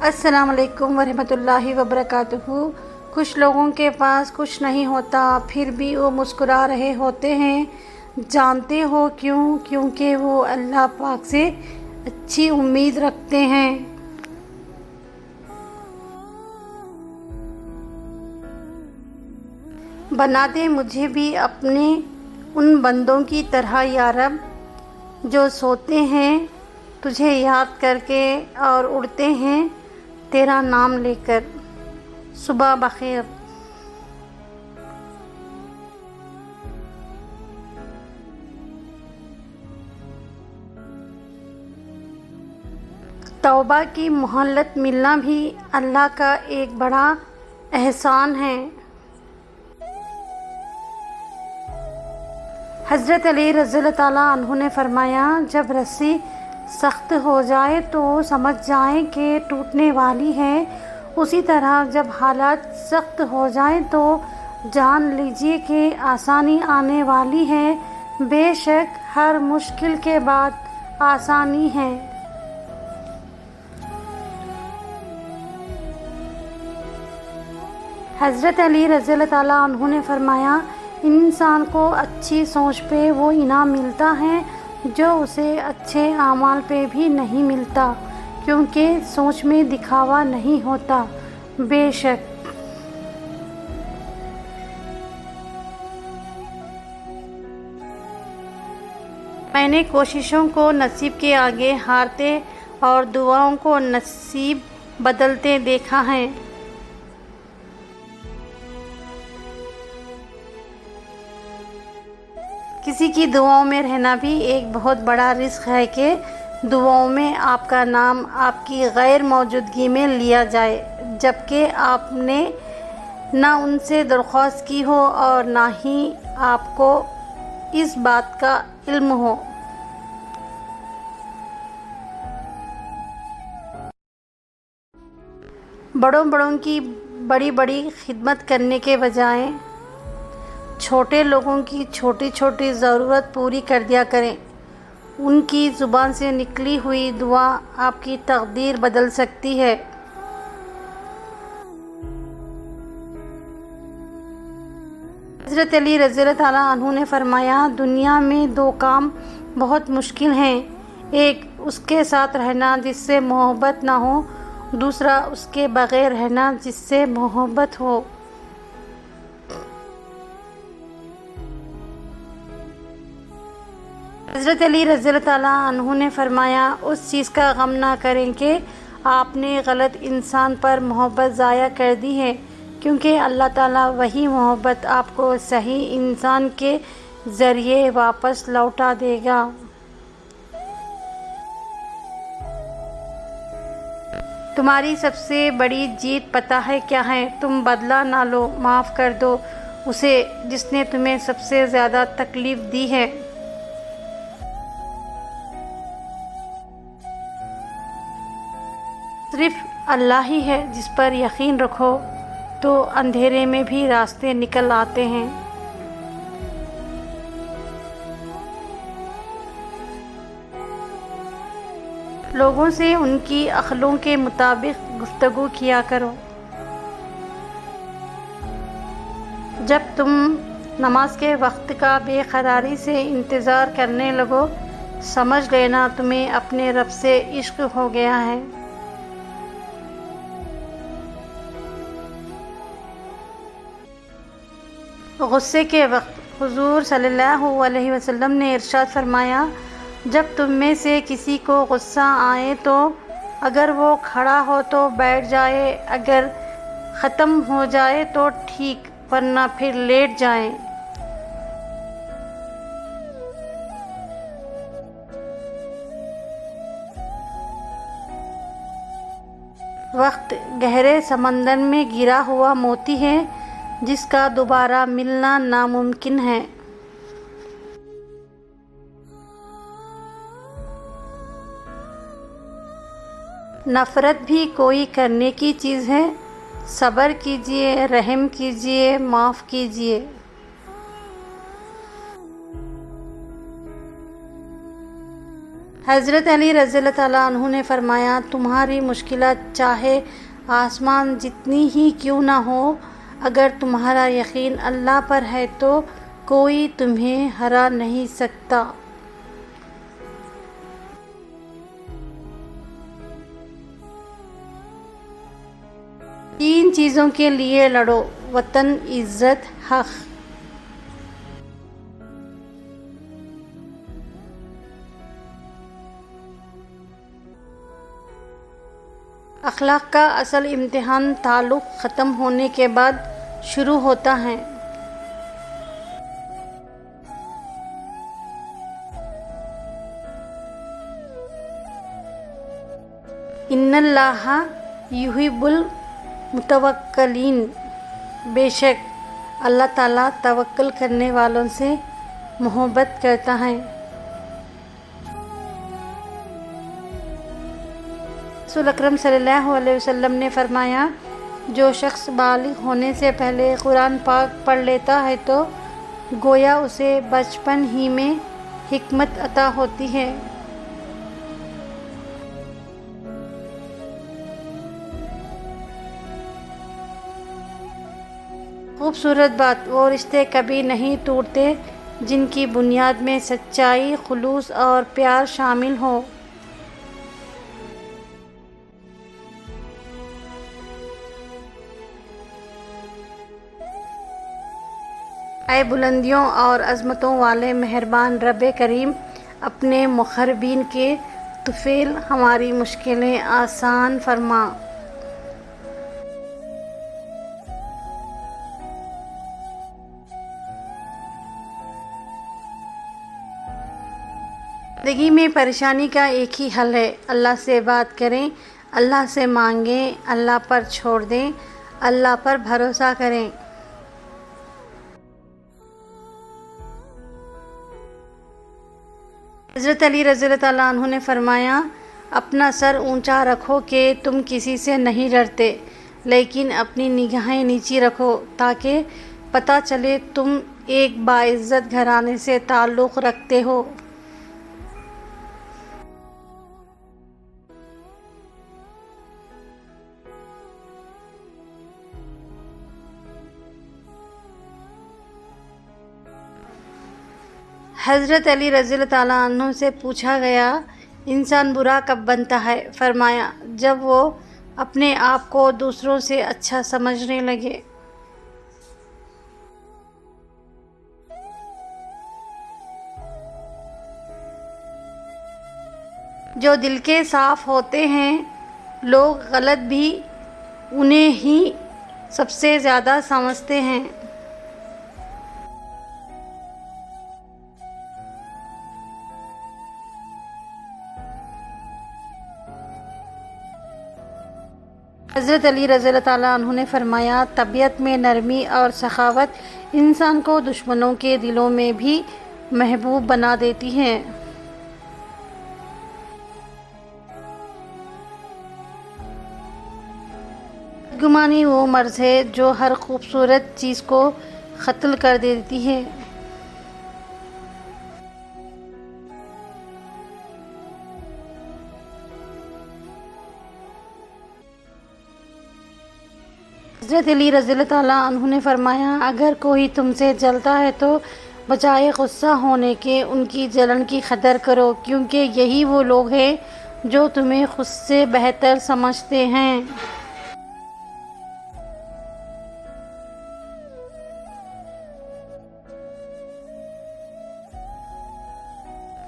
السلام علیکم ورحمۃ اللہ وبرکاتہ۔ کچھ لوگوں کے پاس کچھ نہیں ہوتا پھر بھی وہ مسکرا رہے ہوتے ہیں، جانتے ہو کیوں؟ کیونکہ وہ اللہ پاک سے اچھی امید رکھتے ہیں۔ بنا دے مجھے بھی اپنے ان بندوں کی طرح یا رب، جو سوتے ہیں تجھے یاد کر کے اور اڑتے ہیں تیرا نام لے کر۔ صبح بخیر۔ توبہ کی مہلت ملنا بھی اللہ کا ایک بڑا احسان ہے۔ حضرت علی رضی اللہ تعالیٰ عنہ نے فرمایا، جب رسی سخت ہو جائے تو سمجھ جائیں کہ ٹوٹنے والی ہے، اسی طرح جب حالات سخت ہو جائیں تو جان لیجیے کہ آسانی آنے والی ہے۔ بے شک ہر مشکل کے بعد آسانی ہے۔ حضرت علی رضی اللہ تعالیٰ عنہ نے فرمایا، انسان کو اچھی سوچ پہ وہ انعام ملتا ہے جو اسے اچھے اعمال پہ بھی نہیں ملتا، کیونکہ سوچ میں دکھاوا نہیں ہوتا۔ بے شک میں نے کوششوں کو نصیب کے آگے ہارتے اور دعاؤں کو نصیب بدلتے دیکھا ہے۔ کسی کی دعاؤں میں رہنا بھی ایک بہت بڑا رزق ہے کہ دعاؤں میں آپ کا نام آپ کی غیر موجودگی میں لیا جائے، جبکہ آپ نے نہ ان سے درخواست کی ہو اور نہ ہی آپ کو اس بات کا علم ہو۔ بڑوں کی بڑی بڑی خدمت کرنے کے بجائے چھوٹے لوگوں کی چھوٹی چھوٹی ضرورت پوری کر دیا کریں۔ ان کی زبان سے نکلی ہوئی دعا آپ کی تقدیر بدل سکتی ہے۔ حضرت علی رضی اللہ تعالیٰ عنہ نے فرمایا، دنیا میں دو کام بہت مشکل ہیں، ایک اس کے ساتھ رہنا جس سے محبت نہ ہو، دوسرا اس کے بغیر رہنا جس سے محبت ہو۔ حضرت علی رضی اللہ تعالیٰ عنہ نے فرمایا، اس چیز کا غم نہ کریں کہ آپ نے غلط انسان پر محبت ضائع کر دی ہے، کیونکہ اللہ تعالیٰ وہی محبت آپ کو صحیح انسان کے ذریعے واپس لوٹا دے گا۔ تمہاری سب سے بڑی جیت پتہ ہے کیا ہے؟ تم بدلہ نہ لو، معاف کر دو اسے جس نے تمہیں سب سے زیادہ تکلیف دی ہے۔ صرف اللہ ہی ہے جس پر یقین رکھو تو اندھیرے میں بھی راستے نکل آتے ہیں۔ لوگوں سے ان کی عقلوں کے مطابق گفتگو کیا کرو۔ جب تم نماز کے وقت کا بے قراری سے انتظار کرنے لگو، سمجھ لینا تمہیں اپنے رب سے عشق ہو گیا ہے۔ غصے کے وقت حضور صلی اللہ علیہ وسلم نے ارشاد فرمایا، جب تم میں سے کسی کو غصہ آئے تو اگر وہ کھڑا ہو تو بیٹھ جائے، اگر ختم ہو جائے تو ٹھیک، ورنہ پھر لیٹ جائیں۔ وقت گہرے سمندر میں گرا ہوا موتی ہے جس کا دوبارہ ملنا ناممکن ہے۔ نفرت بھی کوئی کرنے کی چیز ہے، صبر کیجیے، رحم کیجیے، معاف کیجیے۔ حضرت علی رضی اللہ تعالیٰ عنہ نے فرمایا تمہاری مشکلات چاہے آسمان جتنی ہی کیوں نہ ہو، اگر تمہارا یقین اللہ پر ہے تو کوئی تمہیں ہرا نہیں سکتا۔ تین چیزوں کے لیے لڑو: وطن، عزت، حق۔ اخلاق کا اصل امتحان تعلق ختم ہونے کے بعد شروع ہوتا ہے۔ ان اللہ یحب المتوکلین، بے شک اللہ تعالیٰ توکل کرنے والوں سے محبت کرتا ہے۔ رسول اکرم صلی اللہ علیہ وسلم نے فرمایا جو شخص بالغ ہونے سے پہلے قرآن پاک پڑھ لیتا ہے تو گویا اسے بچپن ہی میں حکمت عطا ہوتی ہے۔ خوبصورت بات، وہ رشتے کبھی نہیں ٹوٹتے جن کی بنیاد میں سچائی، خلوص اور پیار شامل ہو۔ اے بلندیوں اور عظمتوں والے مہربان رب کریم، اپنے مقربین کے طفیل ہماری مشکلیں آسان فرما۔ زندگی میں پریشانی کا ایک ہی حل ہے، اللہ سے بات کریں، اللہ سے مانگیں، اللہ پر چھوڑ دیں، اللہ پر بھروسہ کریں۔ حضرت علی رضی اللہ تعالیٰ عنہ نے فرمایا اپنا سر اونچا رکھو کہ تم کسی سے نہیں ڈرتے، لیکن اپنی نگاہیں نیچی رکھو تاکہ پتہ چلے تم ایک باعزت گھرانے سے تعلق رکھتے ہو۔ حضرت علی رضی اللہ تعالیٰ عنہ سے پوچھا گیا انسان برا کب بنتا ہے؟ فرمایا جب وہ اپنے آپ کو دوسروں سے اچھا سمجھنے لگے۔ جو دل کے صاف ہوتے ہیں لوگ غلط بھی انہیں ہی سب سے زیادہ سمجھتے ہیں۔ حضرت علی رضی اللہ تعالیٰ عنہ نے فرمایا طبیعت میں نرمی اور سخاوت انسان کو دشمنوں کے دلوں میں بھی محبوب بنا دیتی ہے۔ بدگمانی وہ مرض ہے جو ہر خوبصورت چیز کو قتل کر دیتی ہے۔ حضرت علی رضی اللہ تعالیٰ عنہ نے فرمایا اگر کوئی تم سے جلتا ہے تو بجائے غصہ ہونے کے ان کی جلن کی قدر کرو، کیونکہ یہی وہ لوگ ہیں جو تمہیں خود سے بہتر سمجھتے ہیں۔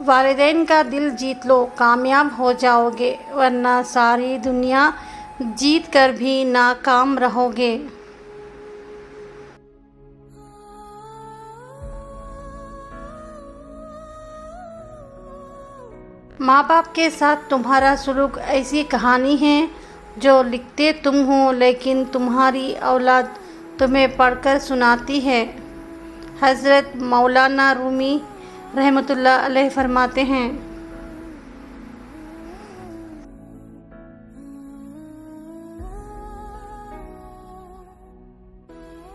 والدین کا دل جیت لو، کامیاب ہو جاؤ گے، ورنہ ساری دنیا جیت کر بھی ناکام رہو گے۔ ماں باپ کے ساتھ تمہارا سلوک ایسی کہانی ہے جو لکھتے تم ہو لیکن تمہاری اولاد تمہیں پڑھ کر سناتی ہے۔ حضرت مولانا رومی رحمۃ اللہ علیہ فرماتے ہیں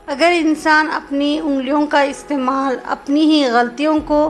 اگر انسان اپنی انگلیوں کا استعمال اپنی ہی غلطیوں کو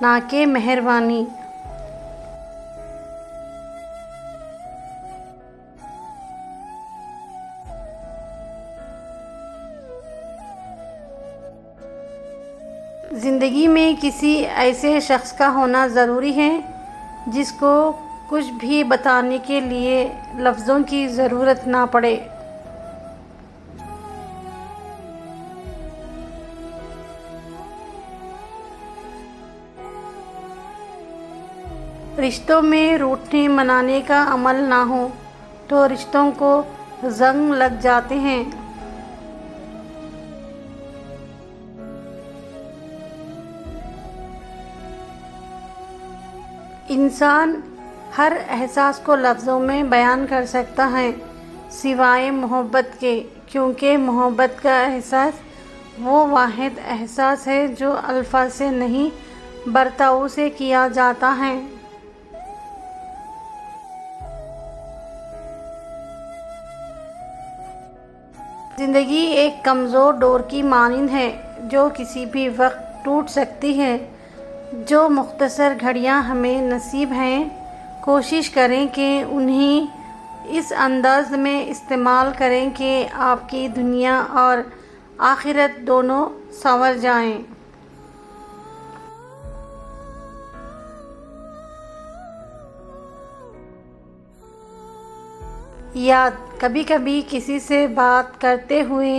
نہ کہ مہربانی۔ زندگی میں کسی ایسے شخص کا ہونا ضروری ہے جس کو کچھ بھی بتانے کے لیے لفظوں کی ضرورت نہ پڑے۔ رشتوں میں روٹنے منانے کا عمل نہ ہو تو رشتوں کو زنگ لگ جاتے ہیں۔ انسان ہر احساس کو لفظوں میں بیان کر سکتا ہے سوائے محبت کے، کیونکہ محبت کا احساس وہ واحد احساس ہے جو الفاظ سے نہیں برتاؤ سے کیا جاتا ہے۔ زندگی ایک کمزور ڈور کی مانند ہے جو کسی بھی وقت ٹوٹ سکتی ہے۔ جو مختصر گھڑیاں ہمیں نصیب ہیں، کوشش کریں کہ انہیں اس انداز میں استعمال کریں کہ آپ کی دنیا اور آخرت دونوں سنور جائیں۔ یاد، کبھی کبھی کسی سے بات کرتے ہوئے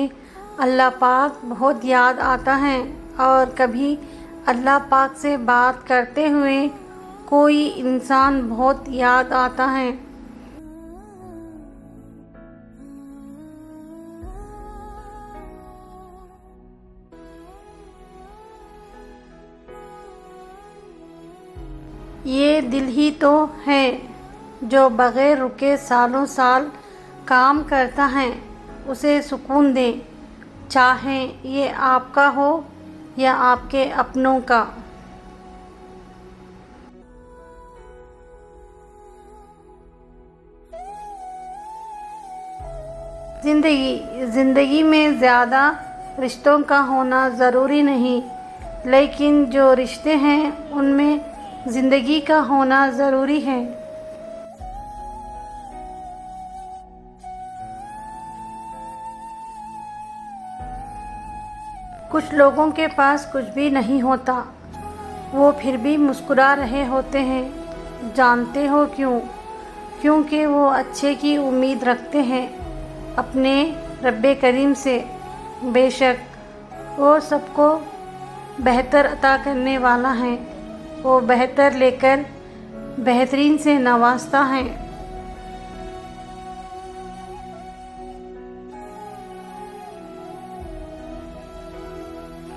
اللہ پاک بہت یاد آتا ہے، اور کبھی اللہ پاک سے بات کرتے ہوئے کوئی انسان بہت یاد آتا ہے۔ یہ دل ہی تو ہے جو بغیر رکے سالوں سال کام کرتا ہے، اسے سکون دیں، چاہے یہ آپ کا ہو یا آپ کے اپنوں کا۔ زندگی میں زیادہ رشتوں کا ہونا ضروری نہیں، لیکن جو رشتے ہیں ان میں زندگی کا ہونا ضروری ہے۔ کچھ لوگوں کے پاس کچھ بھی نہیں ہوتا، وہ پھر بھی مسکرا رہے ہوتے ہیں، جانتے ہو کیوں؟ کیونکہ وہ اچھے کی امید رکھتے ہیں اپنے رب کریم سے۔ بے شک وہ سب کو بہتر عطا کرنے والا ہے، وہ بہتر لے کر بہترین سے نوازتا ہے۔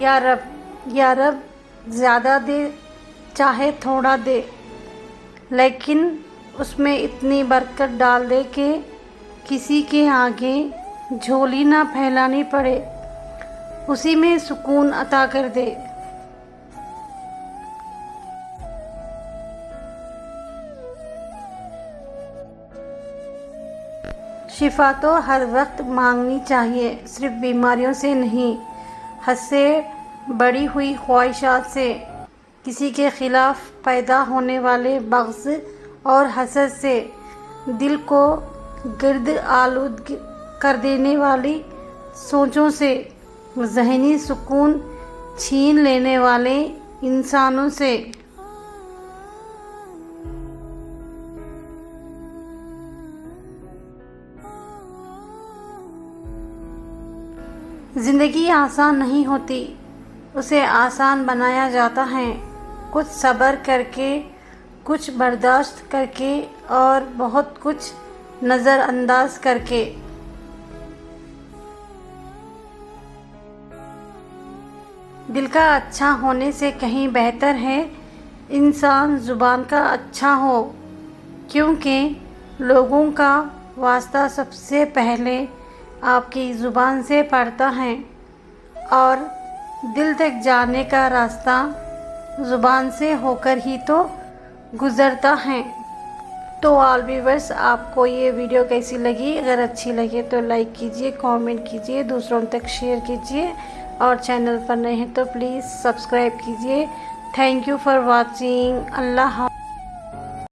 یا رب زیادہ دے چاہے تھوڑا دے، لیکن اس میں اتنی برکت ڈال دے کہ کسی کے آگے جھولی نہ پھیلانی پڑے، اسی میں سکون عطا کر دے۔ شفا تو ہر وقت مانگنی چاہیے، صرف بیماریوں سے نہیں، حد سے بڑھی ہوئی خواہشات سے، کسی کے خلاف پیدا ہونے والے بغض اور حسد سے، دل کو گرد آلود کر دینے والی سوچوں سے، ذہنی سکون چھین لینے والے انسانوں سے۔ زندگی آسان نہیں ہوتی، اسے آسان بنایا جاتا ہے، کچھ صبر کر کے، کچھ برداشت کر کے، اور بہت کچھ نظر انداز کر کے۔ دل کا اچھا ہونے سے کہیں بہتر ہے انسان زبان کا اچھا ہو، کیونکہ لوگوں کا واسطہ سب سے پہلے آپ کی زبان سے پڑتا ہے، اور دل تک جانے کا راستہ زبان سے ہو کر ہی تو گزرتا ہے۔ تو آل ویورز، آپ کو یہ ویڈیو کیسی لگی؟ اگر اچھی لگے تو لائک کیجئے، کامنٹ کیجئے، دوسروں تک شیئر کیجئے، اور چینل پر نئے ہیں تو پلیز سبسکرائب کیجئے تھینک یو فار واچنگ. اللہ حافظ.